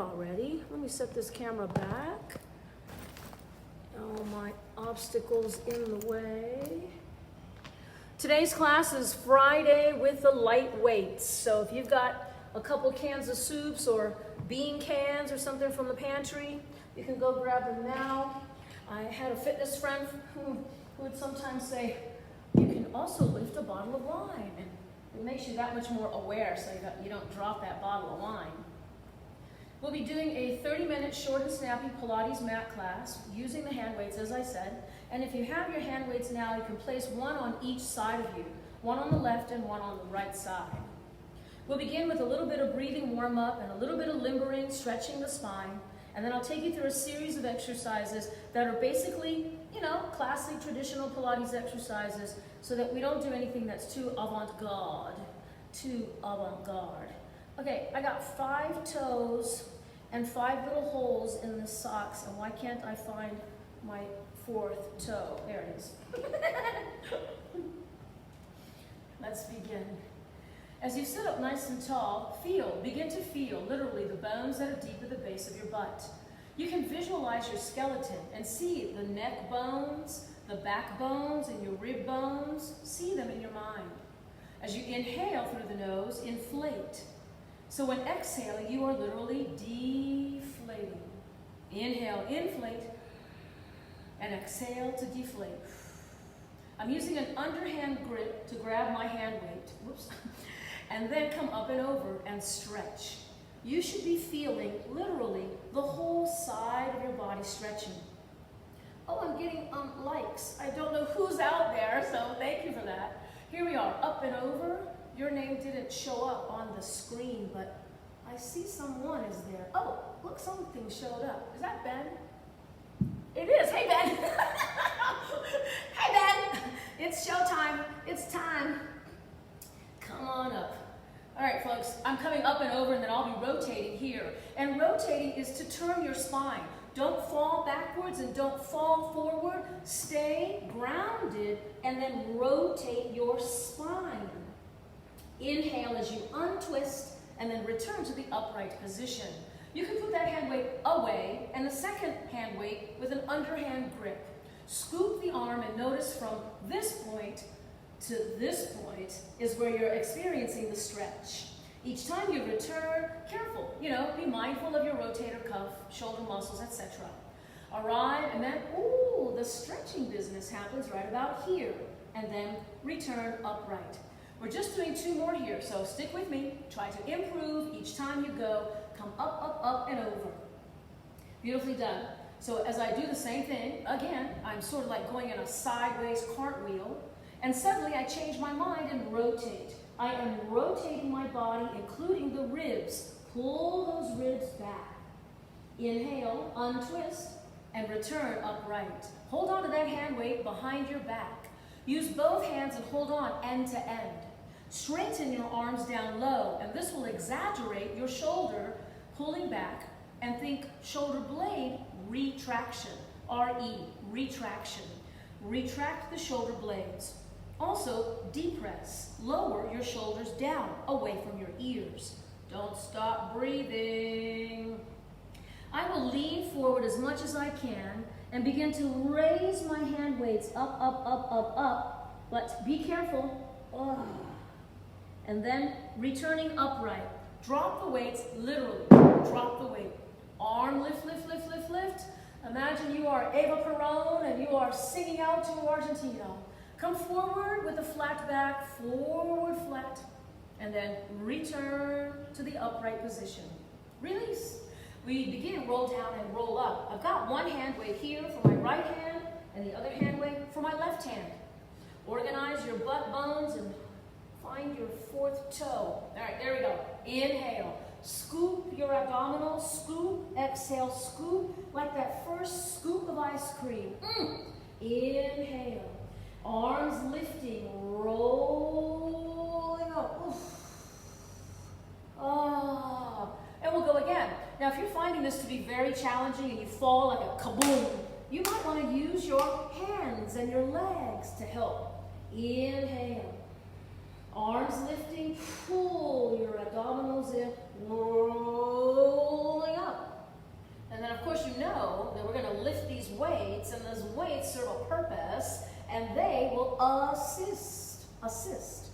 already. Let me set this camera back. Oh, my obstacles in the way. Today's class is Friday with the light weights. So if you've got a couple cans of soups or bean cans or something from the pantry, you can go grab them now. I had a fitness friend who would sometimes say, you can also lift a bottle of wine. And it makes you that much more aware so you don't drop that bottle of wine. We'll be doing a 30-minute short and snappy Pilates mat class using the hand weights, as I said. And if you have your hand weights now, you can place one on each side of you, one on the left and one on the right side. We'll begin with a little bit of breathing warm-up and a little bit of limbering, stretching the spine. And then I'll take you through a series of exercises that are basically, classic traditional Pilates exercises so that we don't do anything that's too avant-garde. Okay, I got 5 toes and 5 little holes in the socks, and why can't I find my 4th toe? There it is. Let's begin. As you sit up nice and tall, begin to feel literally the bones that are deep at the base of your butt. You can visualize your skeleton and see the neck bones, the back bones, and your rib bones. See them in your mind. As you inhale through the nose, inflate. So when exhaling, you are literally deflating. Inhale, inflate, and exhale to deflate. I'm using an underhand grip to grab my hand weight. Whoops. And then come up and over and stretch. You should be feeling, literally, the whole side of your body stretching. Oh, I'm getting likes. I don't know who's out there, so thank you for that. Here we are, up and over. Your name didn't show up on the screen, but I see someone is there. Oh, look, something showed up. Is that Ben? It is. Hey, Ben. Hey, Ben. It's showtime. It's time. Come on up. All right, folks, I'm coming up and over, and then I'll be rotating here. And rotating is to turn your spine. Don't fall backwards and don't fall forward. Stay grounded and then rotate your spine. Inhale as you untwist and then return to the upright position. You can put that hand weight away and the second hand weight with an underhand grip. Scoop the arm and notice from this point to this point is where you're experiencing the stretch. Each time you return, careful, be mindful of your rotator cuff, shoulder muscles, etc. Arrive and then, the stretching business happens right about here. And then return upright. We're just doing 2 more here, so stick with me. Try to improve each time you go. Come up, up, up, and over. Beautifully done. So as I do the same thing, again, I'm sort of like going in a sideways cartwheel. And suddenly I change my mind and rotate. I am rotating my body, including the ribs. Pull those ribs back. Inhale, untwist, and return upright. Hold on to that hand weight behind your back. Use both hands and hold on end to end. Straighten your arms down low, and this will exaggerate your shoulder pulling back, and think shoulder blade retraction. R-E, retraction. Retract the shoulder blades. Also, depress. Lower your shoulders down, away from your ears. Don't stop breathing. I will lean forward as much as I can and begin to raise my hand weights up, up, up, up, up. But be careful. And then returning upright. Drop the weights, literally. Drop the weight. Arm lift, lift, lift, lift, lift. Imagine you are Eva Peron and you are singing out to Argentina. Come forward with a flat back, forward flat, and then return to the upright position. Release. We begin roll down and roll up. I've got one hand weight here for my right hand and the other hand weight for my left hand. Organize your butt bones and find your 4th toe. All right, there we go. Inhale. Scoop your abdominals. Scoop. Exhale. Scoop like that first scoop of ice cream. Inhale. Arms lifting, rolling up. And we'll go again. Now, if you're finding this to be very challenging and you fall like a kaboom, you might want to use your hands and your legs to help. Inhale. Arms lifting, pull your abdominals in, rolling up. assist, assist.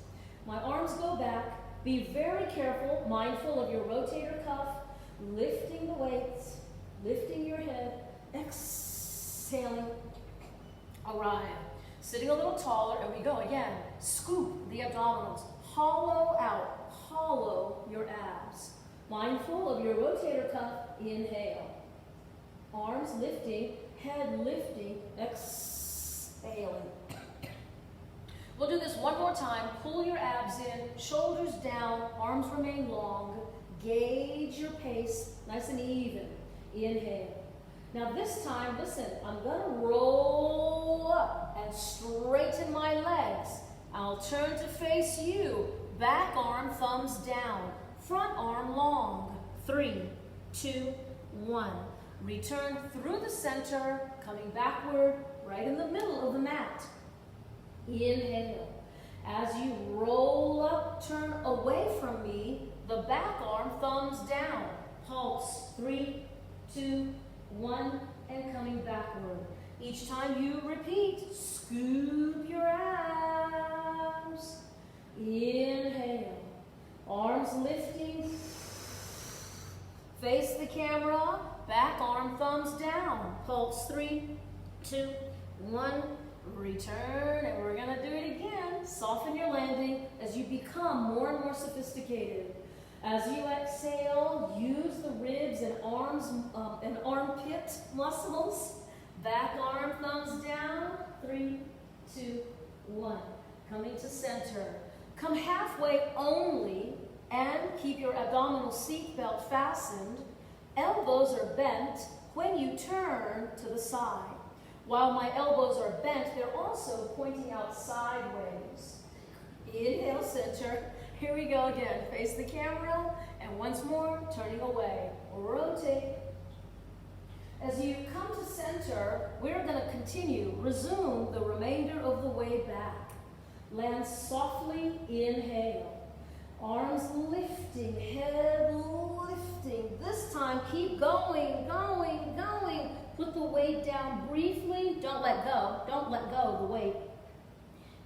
My arms go back. Be very careful, mindful of your rotator cuff, lifting the weights, lifting your head, exhaling, arrive. Sitting a little taller, and we go again. Scoop the abdominals, hollow out, hollow your abs. Mindful of your rotator cuff, inhale. Arms lifting, head lifting, exhaling. We'll do this one more time. Pull your abs in, shoulders down, arms remain long. Gauge your pace, nice and even. Inhale. Now this time, listen, I'm going to roll up and straighten my legs. I'll turn to face you. Back arm, thumbs down. Front arm long. 3, 2, 1. Return through the center, coming backward, right in the middle of the mat. Inhale. As you roll up, turn away from me. The back arm, thumbs down. Pulse. 3, 2, 1, and coming backward. Each time you repeat, scoop your abs. Inhale. Arms lifting. Face the camera. Back arm, thumbs down. Pulse. 3, 2, 1. Return, and we're going to do it again. Soften your landing as you become more and more sophisticated. As you exhale, use the ribs and arms and armpit muscles. Back arm, thumbs down. 3, 2, 1. Coming to center. Come halfway only and keep your abdominal seat belt fastened. Elbows are bent when you turn to the side. While my elbows are bent, they're also pointing out sideways. Inhale, center. Here we go again. Face the camera, and once more, turning away. Rotate. As you come to center, we're going to continue. Resume the remainder of the way back. Land softly. Inhale. Arms lifting, head lifting. This time, keep going, going, going. Put the weight down briefly. Don't let go. Don't let go of the weight.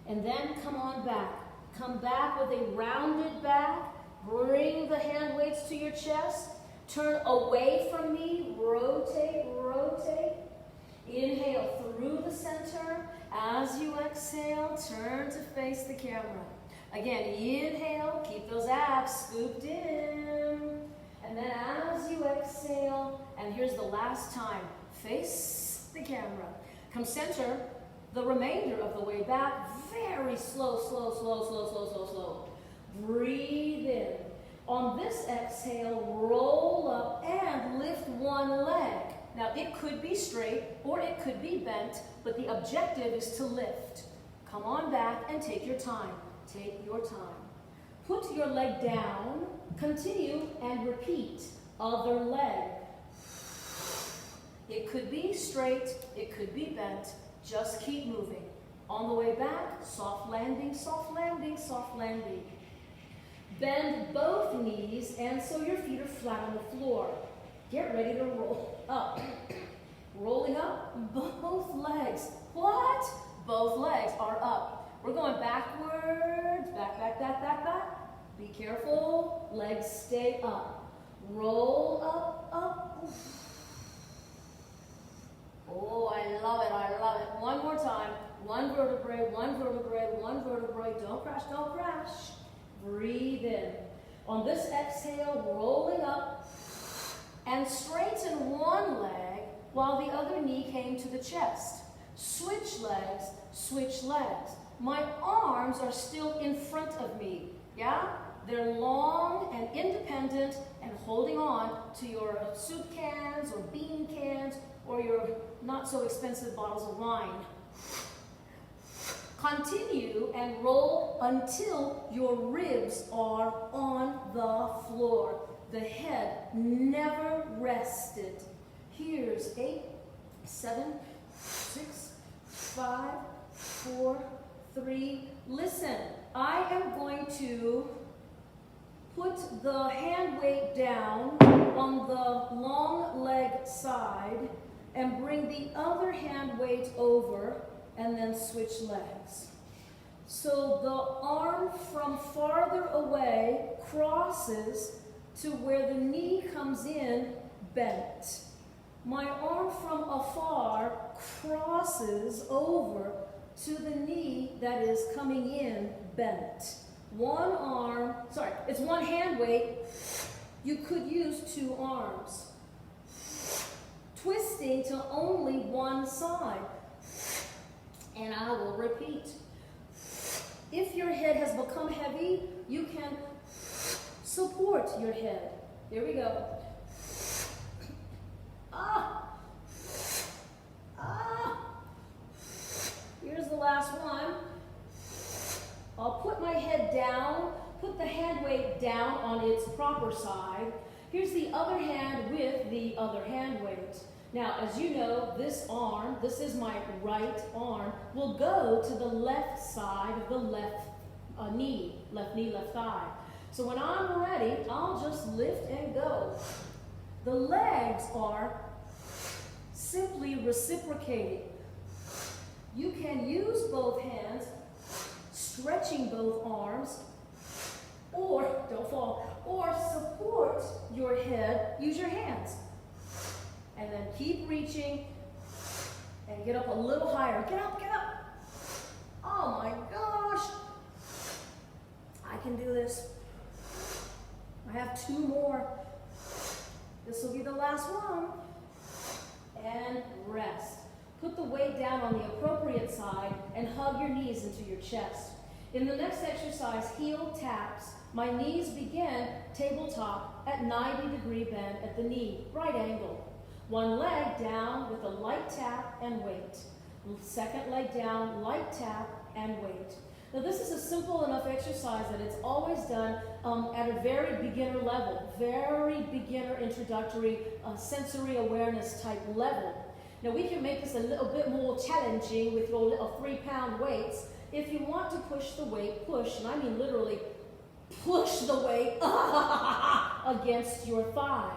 And then come on back. Come back with a rounded back. Bring the hand weights to your chest. Turn away from me. Rotate, rotate. Inhale through the center. As you exhale, turn to face the camera. Again, inhale. Keep those abs scooped in. And then as you exhale, and here's the last time. Face the camera. Come center the remainder of the way back. Very slow, slow, slow, slow, slow, slow, slow. Breathe in. On this exhale, roll up and lift one leg. Now it could be straight or it could be bent, but the objective is to lift. Come on back and take your time. Take your time. Put your leg down. Continue and repeat. Other leg. It could be straight, it could be bent. Just keep moving. On the way back, soft landing, soft landing, soft landing. Bend both knees, and so your feet are flat on the floor. Get ready to roll up. Rolling up, both legs. What? Both legs are up. We're going backwards, back, back, back, back, back. Be careful, legs stay up. Roll up, up. Oh, I love it, I love it. One more time. One vertebrae, one vertebrae, one vertebrae. Don't crash, don't crash. Breathe in. On this exhale, rolling up and straighten one leg while the other knee came to the chest. Switch legs, switch legs. My arms are still in front of me, yeah? They're long and independent and holding on to your soup cans or bean cans or your not so expensive bottles of wine. Continue and roll until your ribs are on the floor. The head never rested. Here's 8, 7, 6, 5, 4, 3. Listen, I am going to put the hand weight down on the long leg side and bring the other hand weight over and then switch legs. So the arm from farther away crosses to where the knee comes in bent. My arm from afar crosses over to the knee that is coming in bent. It's one hand weight. You could use two arms. Twisting to only one side. And I will repeat. If your head has become heavy, you can support your head. Here we go. Here's the last one. I'll put my head down, put the hand weight down on its proper side. Here's the other hand with the other hand weight. Now, as you know, this arm, this is my right arm, will go to the left side of the left knee, left thigh. So when I'm ready, I'll just lift and go. The legs are simply reciprocating. You can use both hands, stretching both arms, or, don't fall, or support your head, use your hands. And then keep reaching and get up a little higher. Get up, get up. Oh my gosh. I can do this. I have two more. This will be the last one. And rest. Put the weight down on the appropriate side and hug your knees into your chest. In the next exercise, heel taps. My knees begin tabletop at 90-degree bend at the knee, right angle. One leg down with a light tap and weight. Second leg down, light tap and weight. Now this is a simple enough exercise that it's always done at a very beginner level, very beginner introductory sensory awareness type level. Now we can make this a little bit more challenging with your little 3-pound weights. If you want to push the weight, push, and I mean literally push the weight against your thigh.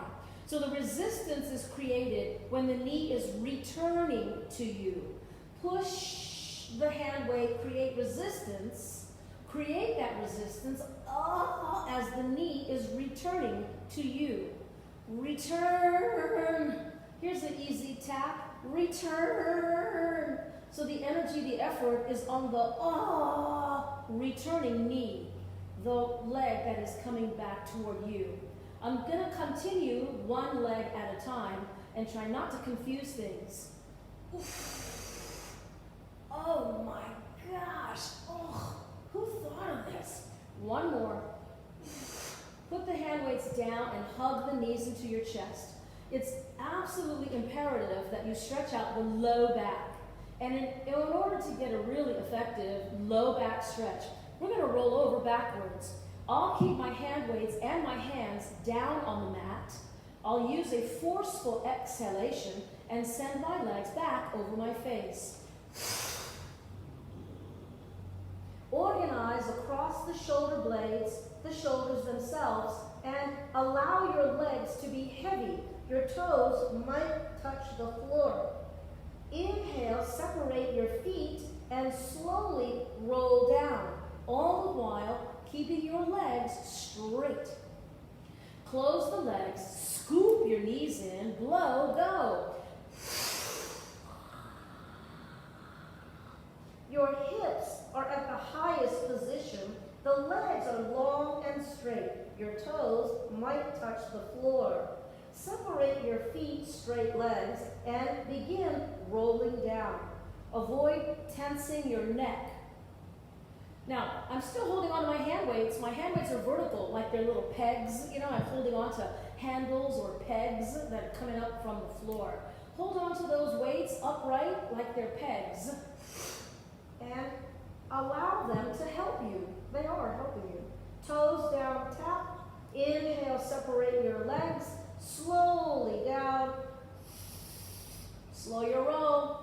So the resistance is created when the knee is returning to you. Push the hand weight, create resistance. Create that resistance as the knee is returning to you. Return. Here's an easy tap. Return. So the energy, the effort is on the returning knee, the leg that is coming back toward you. I'm going to continue one leg at a time and try not to confuse things. Oof. Oh my gosh. Oh, who thought of this? One more. Put the hand weights down and hug the knees into your chest. It's absolutely imperative that you stretch out the low back. And in order to get a really effective low back stretch, we're going to roll over backwards. I'll keep my hand weights and my hands down on the mat. I'll use a forceful exhalation and send my legs back over my face. Organize across the shoulder blades, the shoulders themselves, and allow your legs to be heavy. Your toes might touch the floor. Inhale, separate your feet, and slowly roll down, all the while keeping your legs straight. Close the legs, scoop your knees in, blow, go. Your hips are at the highest position. The legs are long and straight. Your toes might touch the floor. Separate your feet, straight legs, and begin rolling down. Avoid tensing your neck. Now, I'm still holding on to my hand weights. My hand weights are vertical, like they're little pegs. You know, I'm holding on to handles or pegs that are coming up from the floor. Hold on to those weights upright like they're pegs. And allow them to help you. They are helping you. Toes down, tap. Inhale, separate your legs. Slowly down. Slow your roll.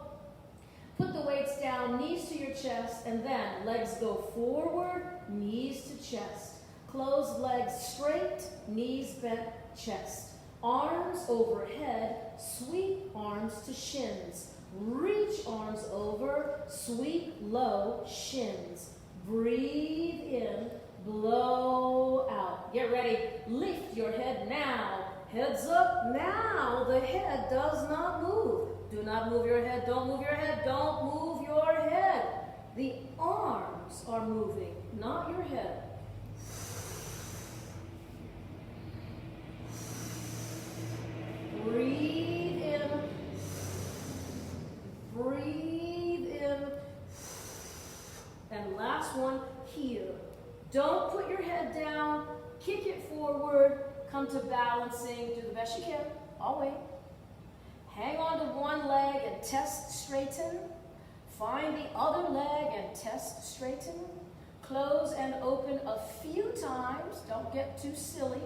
Put the weights down, knees to your chest, and then legs go forward, knees to chest. Close legs straight, knees bent, chest. Arms overhead, sweep arms to shins. Reach arms over, sweep low, shins. Breathe in, blow out. Get ready. Lift your head now. Heads up now. The head does not move. Do not move your head. Don't move your head. Don't move your head. The arms are moving, not your head. Breathe in. Breathe in. And last one, here. Don't put your head down. Kick it forward. Come to balancing. Do the best you can. I'll wait. Hang on to one leg and test straighten. Find the other leg and test straighten. Close and open a few times. Don't get too silly.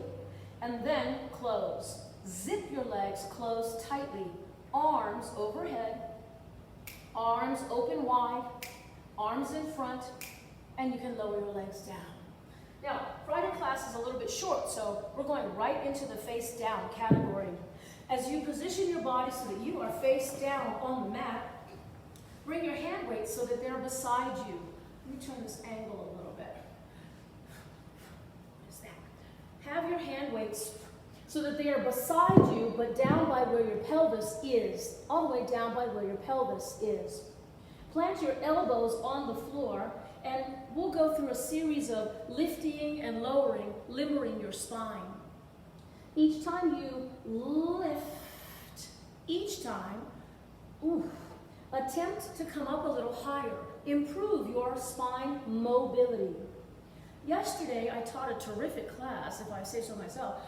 And then close. Zip your legs closed tightly. Arms overhead. Arms open wide. Arms in front. And you can lower your legs down. Now, Friday class is a little bit short, so we're going right into the face down category. As you position your body so that you are face down on the mat, bring your hand weights so that they're beside you. Let me turn this angle a little bit. What is that? Have your hand weights so that they are beside you, but down by where your pelvis is, all the way down by where your pelvis is. Plant your elbows on the floor, and we'll go through a series of lifting and lowering, limbering your spine. Each time you lift, each time, attempt to come up a little higher. Improve your spine mobility. Yesterday, I taught a terrific class, if I say so myself,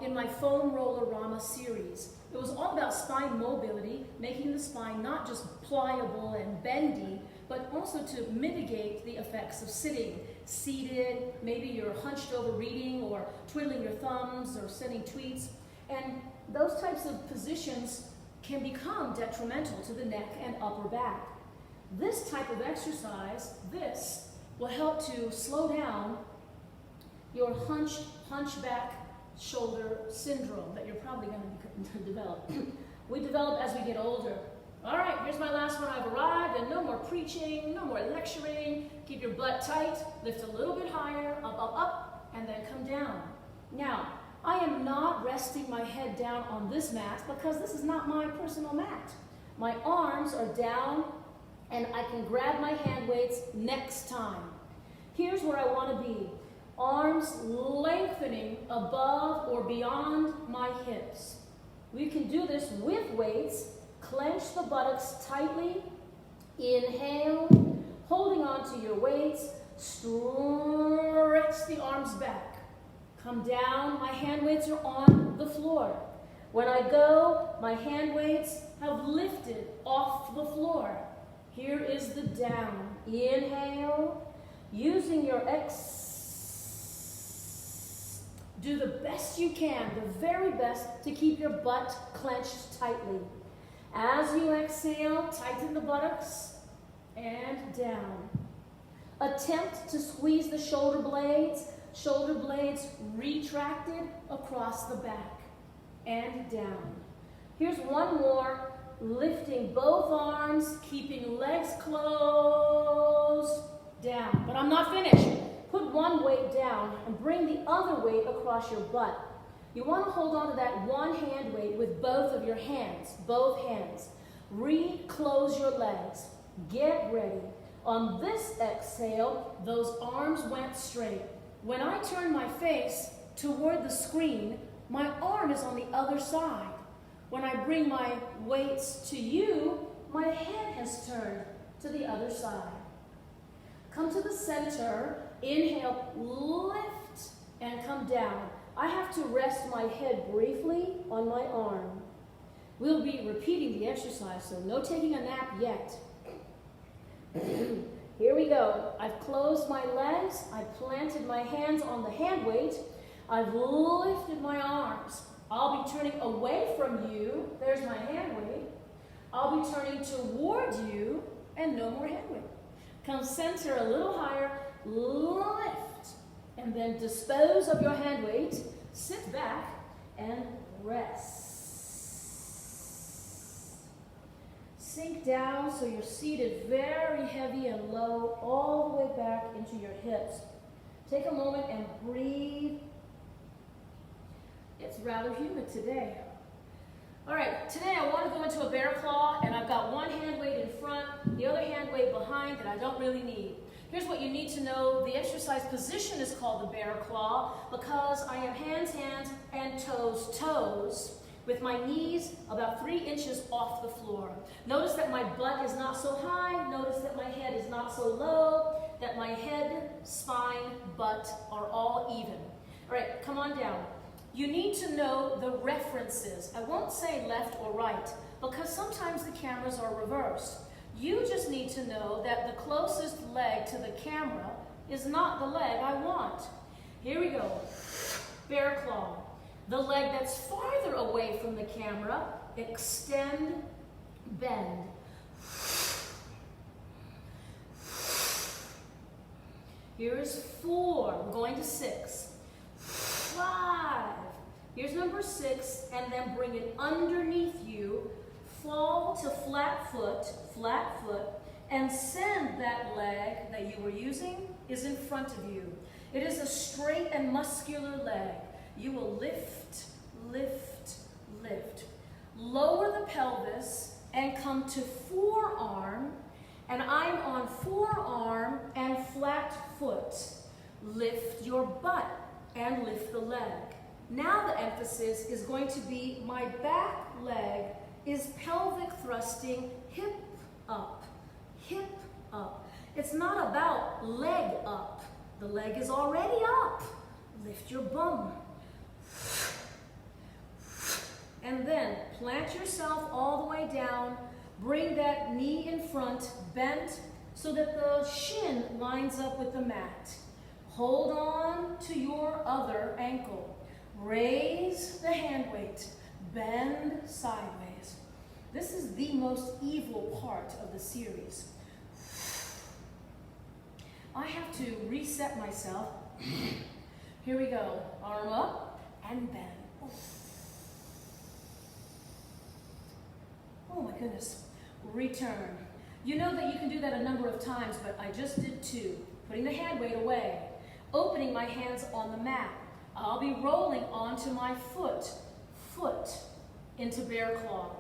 in my foam roller-rama series. It was all about spine mobility, making the spine not just pliable and bendy, but also to mitigate the effects of sitting. Seated, maybe you're hunched over reading or twiddling your thumbs or sending tweets. And those types of positions can become detrimental to the neck and upper back. This type of exercise, this, will help to slow down your hunchback shoulder syndrome that you're probably going to develop. We develop as we get older. All right, here's my last one. I've arrived, and no more preaching, no more lecturing. Keep your butt tight, lift a little bit higher, up, up, up, and then come down. Now, I am not resting my head down on this mat because this is not my personal mat. My arms are down, and I can grab my hand weights next time. Here's where I want to be. Arms lengthening above or beyond my hips. We can do this with weights. Clench the buttocks tightly. Inhale, holding on to your weights. Stretch the arms back. Come down. My hand weights are on the floor. When I go, my hand weights have lifted off the floor. Here is the down. Inhale, using your do the best you can, the very best, to keep your butt clenched tightly. As you exhale, tighten the buttocks and down. Attempt to squeeze the shoulder blades retracted across the back and down. Here's one more, lifting both arms, keeping legs closed, down. But I'm not finished. Put one weight down and bring the other weight across your butt. You want to hold on to that one hand weight with both of your hands, both hands. Reclose your legs. Get ready. On this exhale, those arms went straight. When I turn my face toward the screen, my arm is on the other side. When I bring my weights to you, my head has turned to the other side. Come to the center. Inhale, lift, and come down. I have to rest my head briefly on my arm. We'll be repeating the exercise, so no taking a nap yet. Here we go. I've closed my legs. I've planted my hands on the hand weight. I've lifted my arms. I'll be turning away from you. There's my hand weight. I'll be turning toward you, and no more hand weight. Come center a little higher. Lift, and then dispose of your hand weight. Sit back and rest. Sink down so you're seated very heavy and low, all the way back into your hips. Take a moment and breathe. It's rather humid today. All right, today I want to go into a bear claw, and I've got one hand weight in front, the other hand weight behind that I don't really need. Here's what you need to know. The exercise position is called the bear claw because I am hands, hands, and toes, toes, with my knees about 3 inches off the floor. Notice that my butt is not so high. Notice that my head is not so low, that my head, spine, butt are all even. All right, come on down. You need to know the references. I won't say left or right because sometimes the cameras are reversed. You just need to know that the closest leg to the camera is not the leg I want. Here we go. Bear claw. The leg that's farther away from the camera, extend, bend. Here is 4. We're going to 6. 5. Here's number 6, and then bring it underneath you. Fall to flat foot, and send that leg that you were using is in front of you. It is a straight and muscular leg. You will lift, lift, lift. Lower the pelvis and come to forearm, and I'm on forearm and flat foot. Lift your butt and lift the leg. Now the emphasis is going to be my back leg is pelvic thrusting, hip up, hip up. It's not about leg up. The leg is already up. Lift your bum. And then plant yourself all the way down. Bring that knee in front, bent, so that the shin lines up with the mat. Hold on to your other ankle. Raise the hand weight. Bend sideways. This is the most evil part of the series. I have to reset myself. Here we go. Arm up and bend. Oh my goodness. Return. You know that you can do that a number of times, but I just did 2. Putting the hand weight away. Opening my hands on the mat. I'll be rolling onto my foot into bear claw.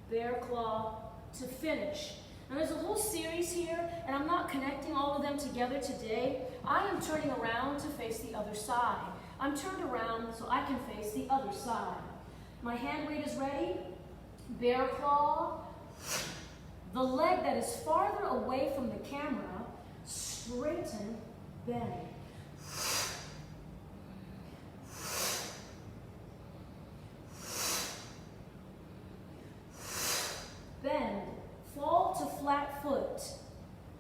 Bear claw to finish. Now there's a whole series here, and I'm not connecting all of them together today. I am turning around to face the other side. I'm turned around so I can face the other side. My hand weight is ready. Bear claw. The leg that is farther away from the camera, straighten, bend. Bend, fall to flat foot,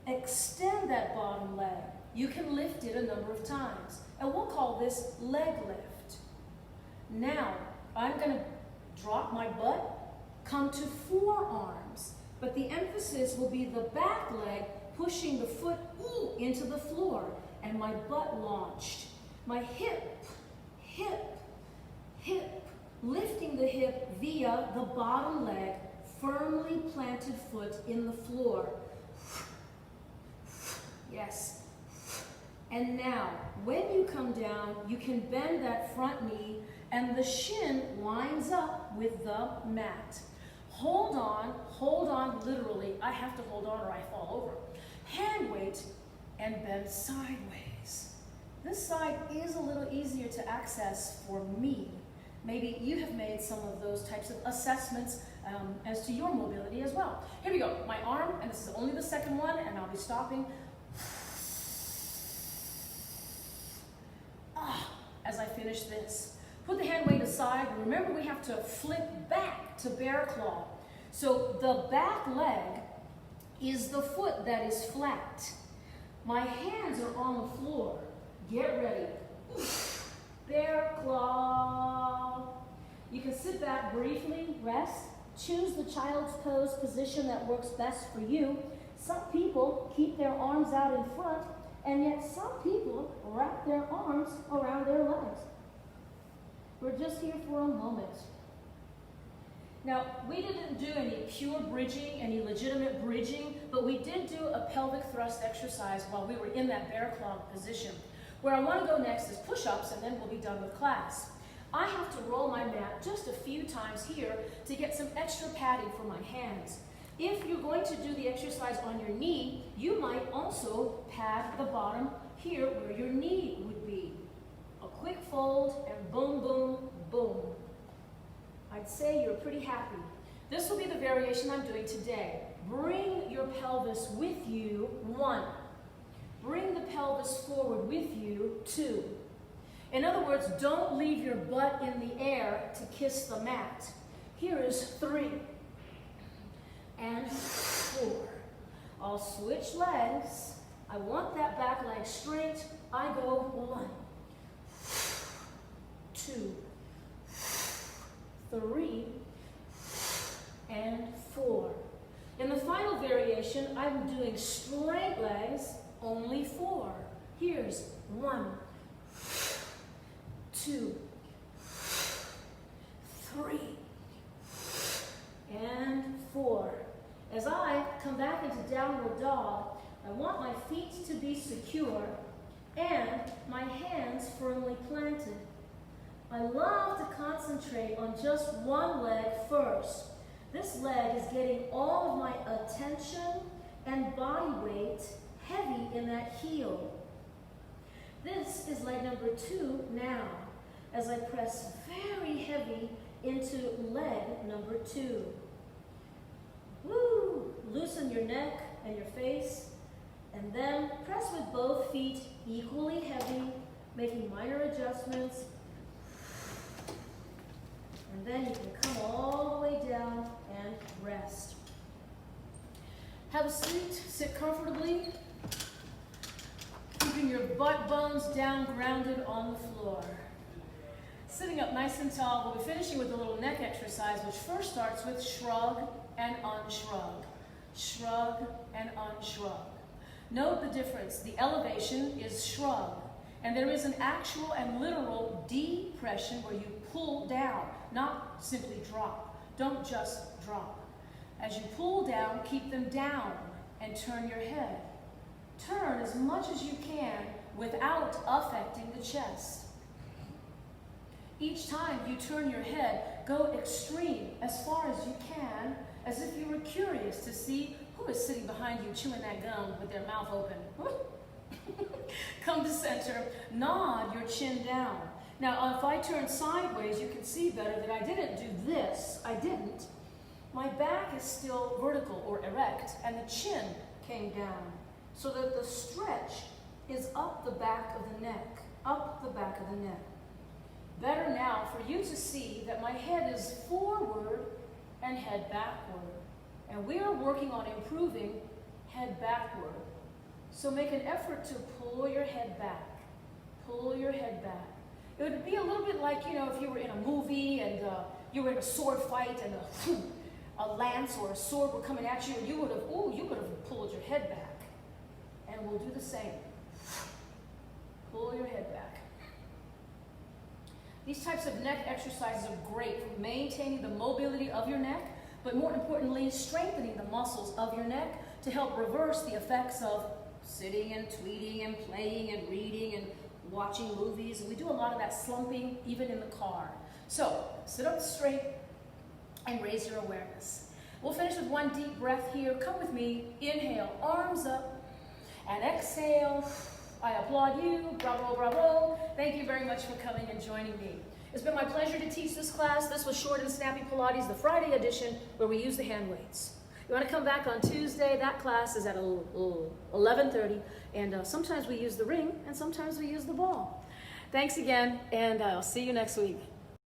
extend that bottom leg. You can lift it a number of times, and we'll call this leg lift. Now, I'm going to drop my butt, come to forearms, but the emphasis will be the back leg pushing the foot into the floor, and my butt launched. My hip, lifting the hip via the bottom leg, firmly planted foot in the floor. Yes. And now, when you come down, you can bend that front knee and the shin lines up with the mat. Hold on literally. I have to hold on or I fall over. Hand weight and bend sideways. This side is a little easier to access for me. Maybe you have made some of those types of assessments as to your mobility as well. Here we go. My arm, and this is only the second one, and I'll be stopping as I finish this. Put the hand weight aside. Remember, we have to flip back to bear claw. So the back leg is the foot that is flat. My hands are on the floor. Get ready. Bear claw. You can sit back briefly, rest. Choose the child's pose position that works best for you. Some people keep their arms out in front, and yet some people wrap their arms around their legs. We're just here for a moment. Now, we didn't do any pure bridging, any legitimate bridging, but we did do a pelvic thrust exercise while we were in that bear claw position. Where I want to go next is push-ups, and then we'll be done with class. I have to roll my mat just a few times here to get some extra padding for my hands. If you're going to do the exercise on your knee, you might also pad the bottom here where your knee would be. A quick fold and boom, boom, boom. I'd say you're pretty happy. This will be the variation I'm doing today. Bring your pelvis with you, 1. Bring the pelvis forward with you, 2. In other words, don't leave your butt in the air to kiss the mat. Here is 3 and 4. I'll switch legs. I want that back leg straight. I go 1, 2, 3, and 4. In the final variation, I'm doing straight legs, only 4. Here's 1, 2, 3, and 4. As I come back into downward dog, I want my feet to be secure and my hands firmly planted. I love to concentrate on just one leg first. This leg is getting all of my attention and body weight heavy in that heel. This is leg number 2 now, as I press very heavy into leg number 2. Woo! Loosen your neck and your face, and then press with both feet equally heavy, making minor adjustments. And then you can come all the way down and rest. Have a seat, sit comfortably, keeping your butt bones down, grounded on the floor. Sitting up nice and tall, we'll be finishing with a little neck exercise, which first starts with shrug and unshrug. Shrug and unshrug. Note the difference. The elevation is shrug, and there is an actual and literal depression where you pull down, not simply drop. Don't just drop. As you pull down, keep them down and turn your head. Turn as much as you can without affecting the chest. Each time you turn your head, go extreme as far as you can, as if you were curious to see who is sitting behind you chewing that gum with their mouth open. Come to center, nod your chin down. Now, if I turn sideways, you can see better that I didn't do this. I didn't. My back is still vertical or erect, and the chin came down, so that the stretch is up the back of the neck, up the back of the neck. Better now for you to see that my head is forward and head backward. And we are working on improving head backward. So make an effort to pull your head back. Pull your head back. It would be a little bit like, if you were in a movie and you were in a sword fight and a lance or a sword were coming at you, and you would have pulled your head back. And we'll do the same. Pull your head back. These types of neck exercises are great for maintaining the mobility of your neck, but more importantly, strengthening the muscles of your neck to help reverse the effects of sitting and tweeting and playing and reading and watching movies. And we do a lot of that slumping even in the car. So sit up straight and raise your awareness. We'll finish with one deep breath here. Come with me. Inhale, arms up, and exhale. I applaud you. Bravo, bravo. Thank you very much for coming and joining me. It's been my pleasure to teach this class. This was Short and Snappy Pilates, the Friday edition, where we use the hand weights. You want to come back on Tuesday? That class is at 11:30, and sometimes we use the ring, and sometimes we use the ball. Thanks again, and I'll see you next week.